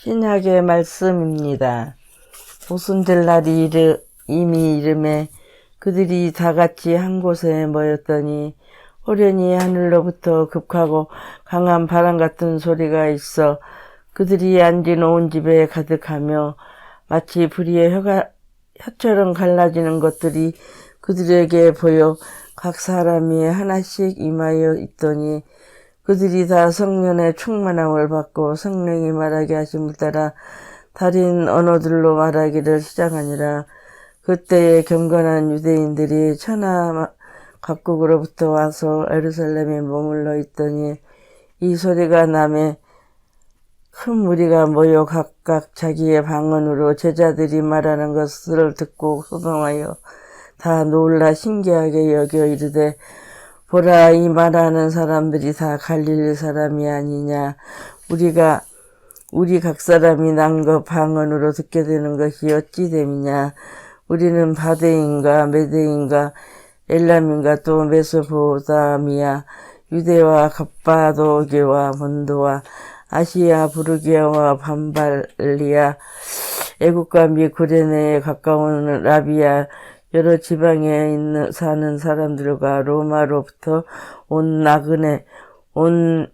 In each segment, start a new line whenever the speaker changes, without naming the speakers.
신약의 말씀입니다. 오순절 날이 이미 이름에 그들이 다 같이 한 곳에 모였더니 호련히 하늘로부터 급하고 강한 바람 같은 소리가 있어 그들이 앉은 온 집에 가득하며 마치 불의 혀처럼 갈라지는 것들이 그들에게 보여 각 사람이 하나씩 임하여 있더니 그들이 다 성령의 충만함을 받고 성령이 말하게 하심을 따라 다른 언어들로 말하기를 시작하니라. 그때에 경건한 유대인들이 천하 각국으로부터 와서 예루살렘에 머물러 있더니 이 소리가 나매 큰 무리가 모여 각각 자기의 방언으로 제자들이 말하는 것을 듣고 소동하여 다 놀라 신기하게 여겨 이르되 보라, 이 말하는 사람들이 다 갈릴리 사람이 아니냐. 우리 각 사람이 남과 방언으로 듣게 되는 것이 어찌 됨이냐. 우리는 바데인가 메데인가 엘람인가 또 메소포타미아 유대와 갑바도게와 본도와 아시아 부르기아와 밤발리아 애국과 미 구레네에 가까운 라비아 여러 지방에 사는 사람들과 로마로부터 온 나그네 온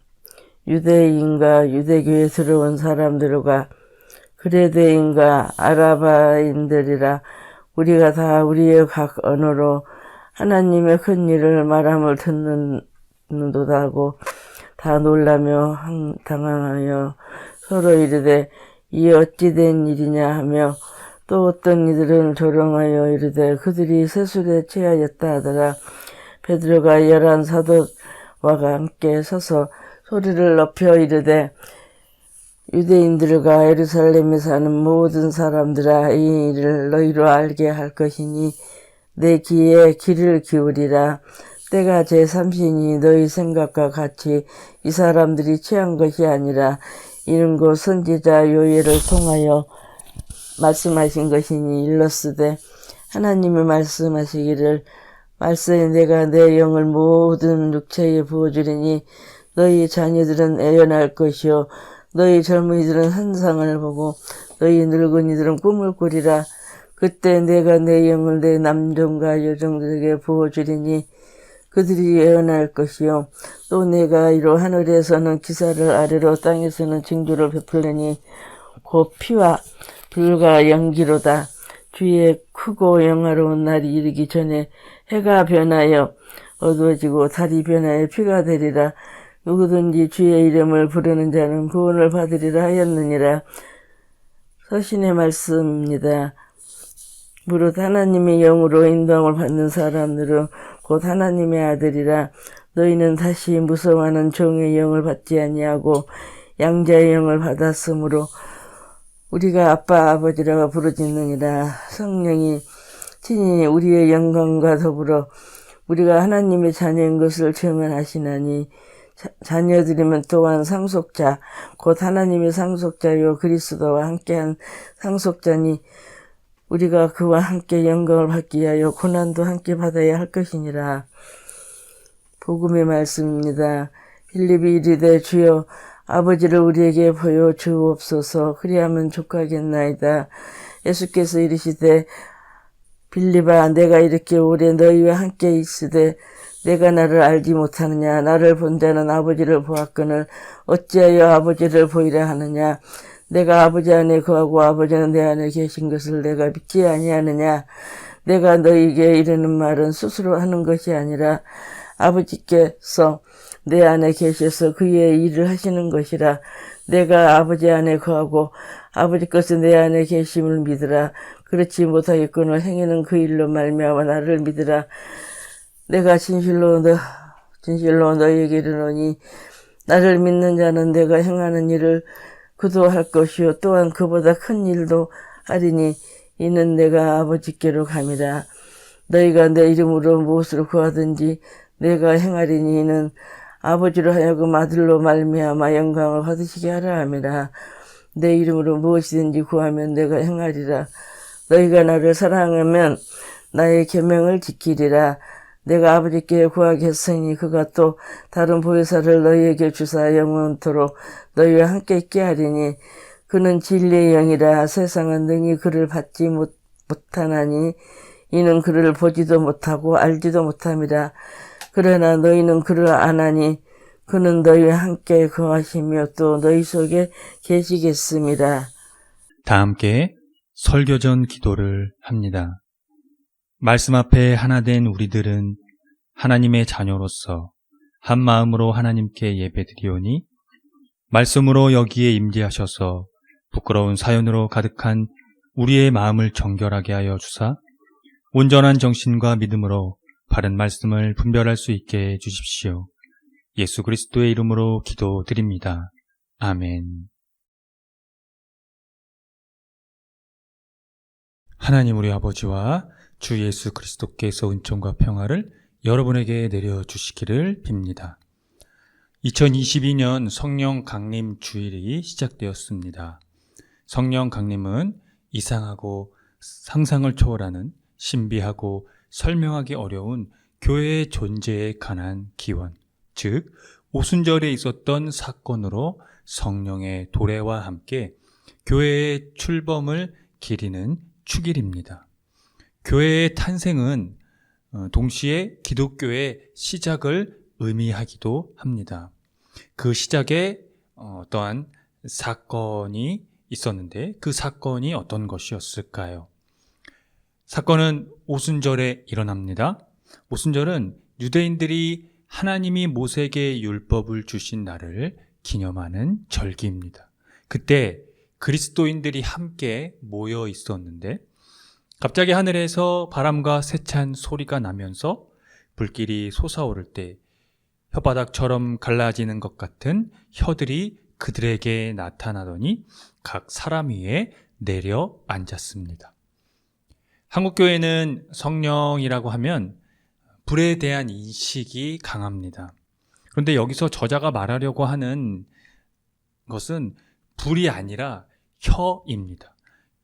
유대인과 유대교에 들어온 사람들과 그레데인과 아라바인들이라 우리가 다 우리의 각 언어로 하나님의 큰 일을 말함을 듣는도다고 다 놀라며 당황하여 서로 이르되 이 어찌 된 일이냐 하며 또 어떤 이들은 조롱하여 이르되 그들이 세술에 취하였다 하더라. 베드로가 11 사도와 함께 서서 소리를 높여 이르되 유대인들과 예루살렘에 사는 모든 사람들아 이 일을 너희로 알게 할 것이니 내 귀에 귀를 기울이라. 때가 제3신이 너희 생각과 같이 이 사람들이 취한 것이 아니라 이는 곧 선지자 요엘을 통하여 말씀하신 것이니 일렀으되 하나님이 말씀하시기를 말씀에 내가 내 영을 모든 육체에 부어주리니 너희 자녀들은 애연할 것이요 너희 젊은이들은 환상을 보고 너희 늙은이들은 꿈을 꾸리라. 그때 내가 내 영을 내 남종과 여종들에게 부어주리니 그들이 예언할 것이요 또 내가 이로 하늘에서는 기사를 아래로 땅에서는 징조를 베풀리니 곧 피와 불과 연기로다. 주의 크고 영화로운 날이 이르기 전에 해가 변하여 어두워지고 달이 변하여 피가 되리라. 누구든지 주의 이름을 부르는 자는 구원을 받으리라 하였느니라. 서신의 말씀입니다. 무릇 하나님의 영으로 인도함을 받는 사람들은 곧 하나님의 아들이라. 너희는 다시 무서워하는 종의 영을 받지 아니하고 양자의 영을 받았으므로 우리가 아빠 아버지라고 부르짖느니라. 성령이 친히 우리의 영광과 더불어 우리가 하나님의 자녀인 것을 증언하시나니 자녀들이면 또한 상속자 곧 하나님의 상속자요 그리스도와 함께한 상속자니 우리가 그와 함께 영광을 받기 위하여 고난도 함께 받아야 할 것이니라. 복음의 말씀입니다. 빌립이 이르되 주여 아버지를 우리에게 보여 주옵소서. 그리하면 족하겠나이다. 예수께서 이르시되 빌립아 내가 이렇게 오래 너희와 함께 있으되 내가 나를 알지 못하느냐. 나를 본 자는 아버지를 보았거늘 어찌하여 아버지를 보이라 하느냐. 내가 아버지 안에 거하고 아버지는 내 안에 계신 것을 내가 믿지 아니하느냐. 내가 너희에게 이르는 말은 스스로 하는 것이 아니라 아버지께서 내 안에 계셔서 그의 일을 하시는 것이라. 내가 아버지 안에 거하고 아버지 것은 내 안에 계심을 믿으라. 그렇지 못하겠거늘 행위는 그 일로 말미암아 나를 믿으라. 내가 진실로 너희에게 이르노니 나를 믿는 자는 내가 행하는 일을 그도 할 것이요 또한 그보다 큰 일도 하리니 이는 내가 아버지께로 감이라. 너희가 내 이름으로 무엇을 구하든지 내가 행하리니 이는 아버지로 하여금 아들로 말미암아 영광을 받으시게 하라 함이라. 내 이름으로 무엇이든지 구하면 내가 행하리라. 너희가 나를 사랑하면 나의 계명을 지키리라. 내가 아버지께 구하겠으니 그가 또 다른 보혜사를 너희에게 주사 영원토록 너희와 함께 있게 하리니 그는 진리의 영이라 세상은 능히 그를 받지 못하나니 이는 그를 보지도 못하고 알지도 못함이라. 그러나 너희는 그를 아나니 그는 너희와 함께 거하시며 또 너희 속에 계시겠습니다.
다 함께 설교전 기도를 합니다. 말씀 앞에 하나 된 우리들은 하나님의 자녀로서 한 마음으로 하나님께 예배드리오니 말씀으로 여기에 임재하셔서 부끄러운 사연으로 가득한 우리의 마음을 정결하게 하여 주사 온전한 정신과 믿음으로 바른 말씀을 분별할 수 있게 해주십시오. 예수 그리스도의 이름으로 기도드립니다. 아멘. 하나님 우리 아버지와 주 예수 그리스도께서 은총과 평화를 여러분에게 내려주시기를 빕니다. 2022년 성령 강림 주일이 시작되었습니다. 성령 강림은 이상하고 상상을 초월하는 신비하고 설명하기 어려운 교회의 존재에 관한 기원, 즉 오순절에 있었던 사건으로 성령의 도래와 함께 교회의 출범을 기리는 축일입니다. 교회의 탄생은 동시에 기독교의 시작을 의미하기도 합니다. 그 시작에 어떠한 사건이 있었는데 그 사건이 어떤 것이었을까요? 사건은 오순절에 일어납니다. 오순절은 유대인들이 하나님이 모세에게 율법을 주신 날을 기념하는 절기입니다. 그때 그리스도인들이 함께 모여 있었는데 갑자기 하늘에서 바람과 세찬 소리가 나면서 불길이 솟아오를 때 혓바닥처럼 갈라지는 것 같은 혀들이 그들에게 나타나더니 각 사람 위에 내려 앉았습니다. 한국교회는 성령이라고 하면 불에 대한 인식이 강합니다. 그런데 여기서 저자가 말하려고 하는 것은 불이 아니라 혀입니다.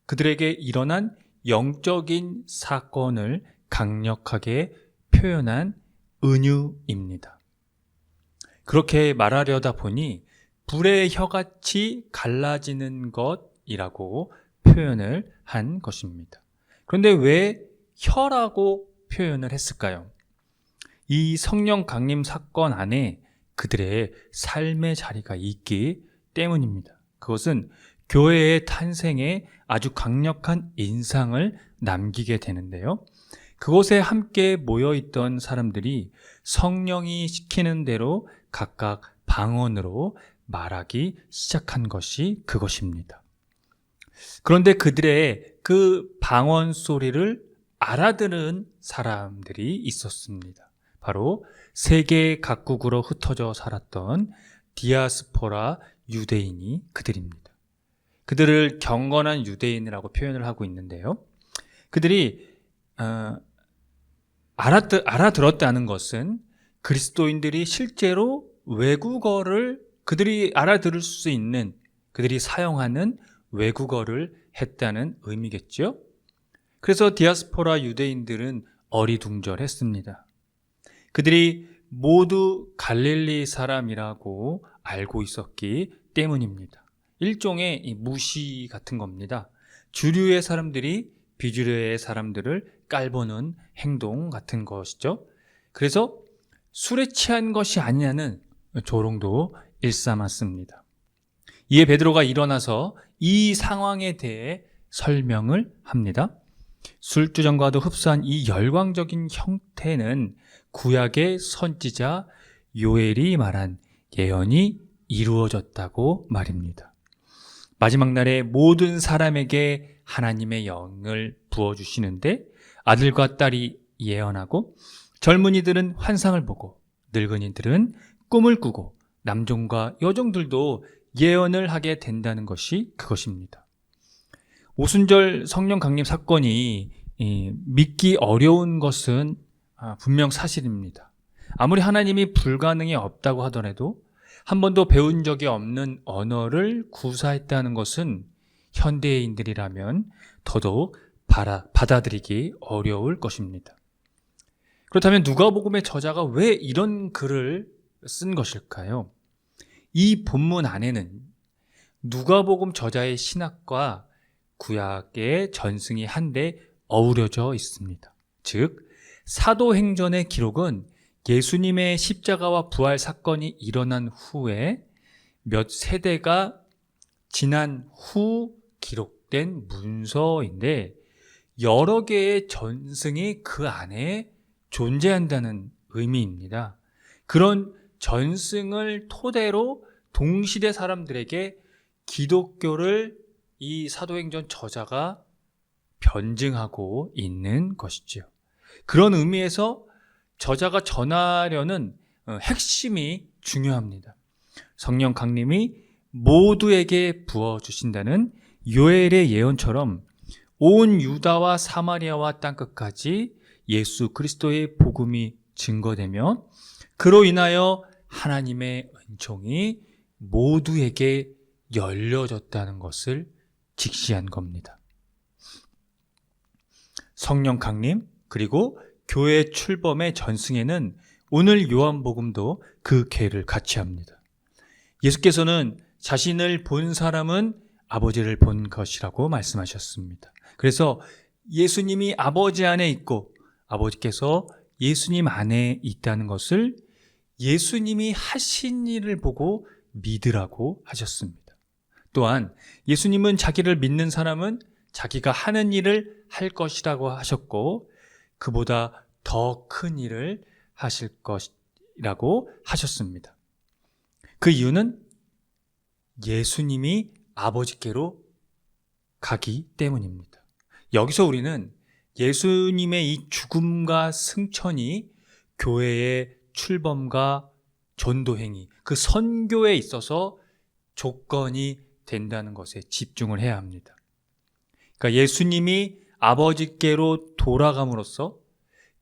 그들에게 일어난 영적인 사건을 강력하게 표현한 은유입니다. 그렇게 말하려다 보니 불의 혀같이 갈라지는 것이라고 표현을 한 것입니다. 그런데 왜 혀라고 표현을 했을까요? 이 성령 강림 사건 안에 그들의 삶의 자리가 있기 때문입니다. 그것은 교회의 탄생에 아주 강력한 인상을 남기게 되는데요. 그곳에 함께 모여있던 사람들이 성령이 시키는 대로 각각 방언으로 말하기 시작한 것이 그것입니다. 그런데 그들의 그 방언 소리를 알아들은 사람들이 있었습니다. 바로 세계 각국으로 흩어져 살았던 디아스포라 유대인이 그들입니다. 그들을 경건한 유대인이라고 표현을 하고 있는데요. 그들이 알아들었다는 것은 그리스도인들이 실제로 외국어를 그들이 알아들을 수 있는 그들이 사용하는 외국어를 했다는 의미겠죠. 그래서 디아스포라 유대인들은 어리둥절했습니다. 그들이 모두 갈릴리 사람이라고 알고 있었기 때문입니다. 일종의 무시 같은 겁니다. 주류의 사람들이 비주류의 사람들을 깔보는 행동 같은 것이죠. 그래서 술에 취한 것이 아니냐는 조롱도 일삼았습니다. 이에 베드로가 일어나서 이 상황에 대해 설명을 합니다. 술주정과도 흡사한 이 열광적인 형태는 구약의 선지자 요엘이 말한 예언이 이루어졌다고 말입니다. 마지막 날에 모든 사람에게 하나님의 영을 부어주시는데 아들과 딸이 예언하고 젊은이들은 환상을 보고 늙은이들은 꿈을 꾸고 남종과 여종들도 예언을 하게 된다는 것이 그것입니다. 오순절 성령 강림 사건이 믿기 어려운 것은 분명 사실입니다. 아무리 하나님이 불가능이 없다고 하더라도 한 번도 배운 적이 없는 언어를 구사했다는 것은 현대인들이라면 더더욱 받아들이기 어려울 것입니다. 그렇다면 누가복음의 저자가 왜 이런 글을 쓴 것일까요? 이 본문 안에는 누가복음 저자의 신학과 구약의 전승이 한데 어우러져 있습니다. 즉, 사도행전의 기록은 예수님의 십자가와 부활 사건이 일어난 후에 몇 세대가 지난 후 기록된 문서인데 여러 개의 전승이 그 안에 존재한다는 의미입니다. 그런 전승을 토대로 동시대 사람들에게 기독교를 이 사도행전 저자가 변증하고 있는 것이죠. 그런 의미에서 저자가 전하려는 핵심이 중요합니다. 성령 강림이 모두에게 부어주신다는 요엘의 예언처럼 온 유다와 사마리아와 땅끝까지 예수 그리스도의 복음이 증거되며 그로 인하여 하나님의 은총이 모두에게 열려졌다는 것을 직시한 겁니다. 성령 강림 그리고 교회 출범의 전승에는 오늘 요한복음도 그 계를 같이 합니다. 예수께서는 자신을 본 사람은 아버지를 본 것이라고 말씀하셨습니다. 그래서 예수님이 아버지 안에 있고 아버지께서 예수님 안에 있다는 것을 예수님이 하신 일을 보고 믿으라고 하셨습니다. 또한 예수님은 자기를 믿는 사람은 자기가 하는 일을 할 것이라고 하셨고 그보다 더 큰 일을 하실 것이라고 하셨습니다. 그 이유는 예수님이 아버지께로 가기 때문입니다. 여기서 우리는 예수님의 이 죽음과 승천이 교회의 출범과 전도행위, 그 선교에 있어서 조건이 된다는 것에 집중을 해야 합니다. 그러니까 예수님이 아버지께로 돌아감으로써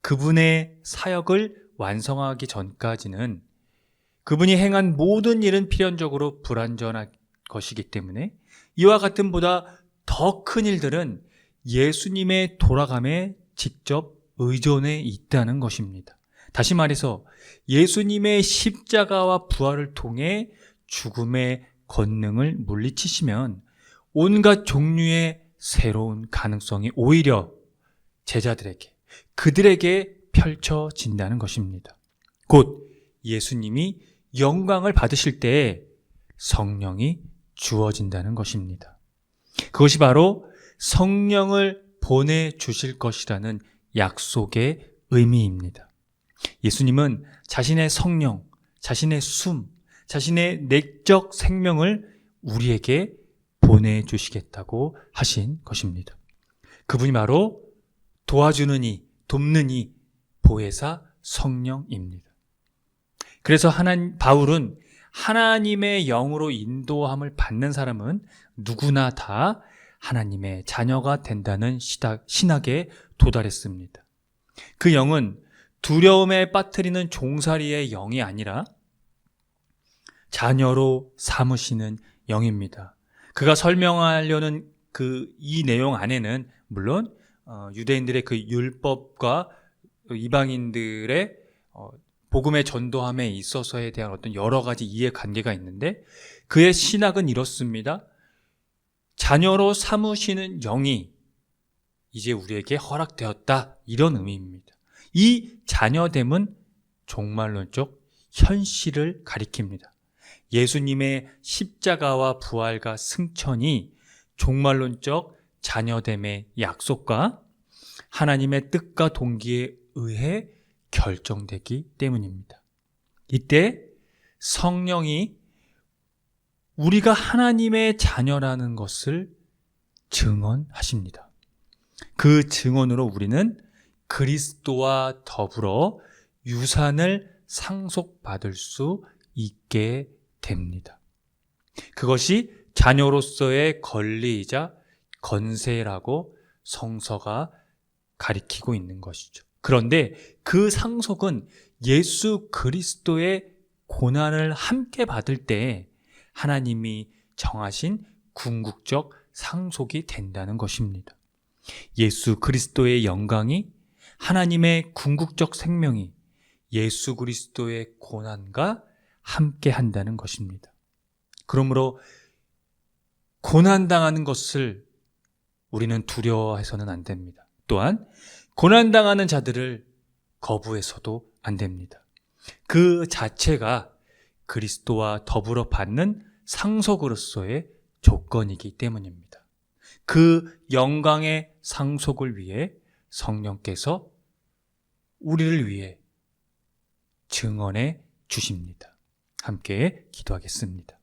그분의 사역을 완성하기 전까지는 그분이 행한 모든 일은 필연적으로 불완전한 것이기 때문에 이와 같은 보다 더 큰 일들은 예수님의 돌아감에 직접 의존해 있다는 것입니다. 다시 말해서 예수님의 십자가와 부활을 통해 죽음의 권능을 물리치시면 온갖 종류의 새로운 가능성이 오히려 제자들에게, 그들에게 펼쳐진다는 것입니다. 곧 예수님이 영광을 받으실 때에 성령이 주어진다는 것입니다. 그것이 바로 성령을 보내주실 것이라는 약속의 의미입니다. 예수님은 자신의 성령, 자신의 숨, 자신의 내적 생명을 우리에게 보내주시겠다고 하신 것입니다. 그분이 바로 도와주는 이, 돕는 이 보혜사 성령입니다. 그래서 바울은 하나님의 영으로 인도함을 받는 사람은 누구나 다 하나님의 자녀가 된다는 신학에 도달했습니다. 그 영은 두려움에 빠뜨리는 종살이의 영이 아니라 자녀로 삼으시는 영입니다. 그가 설명하려는 이 내용 안에는 물론 유대인들의 그 율법과 이방인들의 복음의 전도함에 있어서에 대한 어떤 여러 가지 이해관계가 있는데 그의 신학은 이렇습니다. 자녀로 삼으시는 영이 이제 우리에게 허락되었다, 이런 의미입니다. 이 자녀됨은 종말론적 현실을 가리킵니다. 예수님의 십자가와 부활과 승천이 종말론적 자녀됨의 약속과 하나님의 뜻과 동기에 의해 결정되기 때문입니다. 이때 성령이 우리가 하나님의 자녀라는 것을 증언하십니다. 그 증언으로 우리는 그리스도와 더불어 유산을 상속받을 수 있게 됩니다. 그것이 자녀로서의 권리이자 건세라고 성서가 가리키고 있는 것이죠. 그런데 그 상속은 예수 그리스도의 고난을 함께 받을 때 하나님이 정하신 궁극적 상속이 된다는 것입니다. 예수 그리스도의 영광이, 하나님의 궁극적 생명이 예수 그리스도의 고난과 함께 한다는 것입니다. 그러므로 고난당하는 것을 우리는 두려워해서는 안 됩니다. 또한 고난당하는 자들을 거부해서도 안 됩니다. 그 자체가 그리스도와 더불어 받는 상속으로서의 조건이기 때문입니다. 그 영광의 상속을 위해 성령께서 우리를 위해 증언해 주십니다. 함께 기도하겠습니다.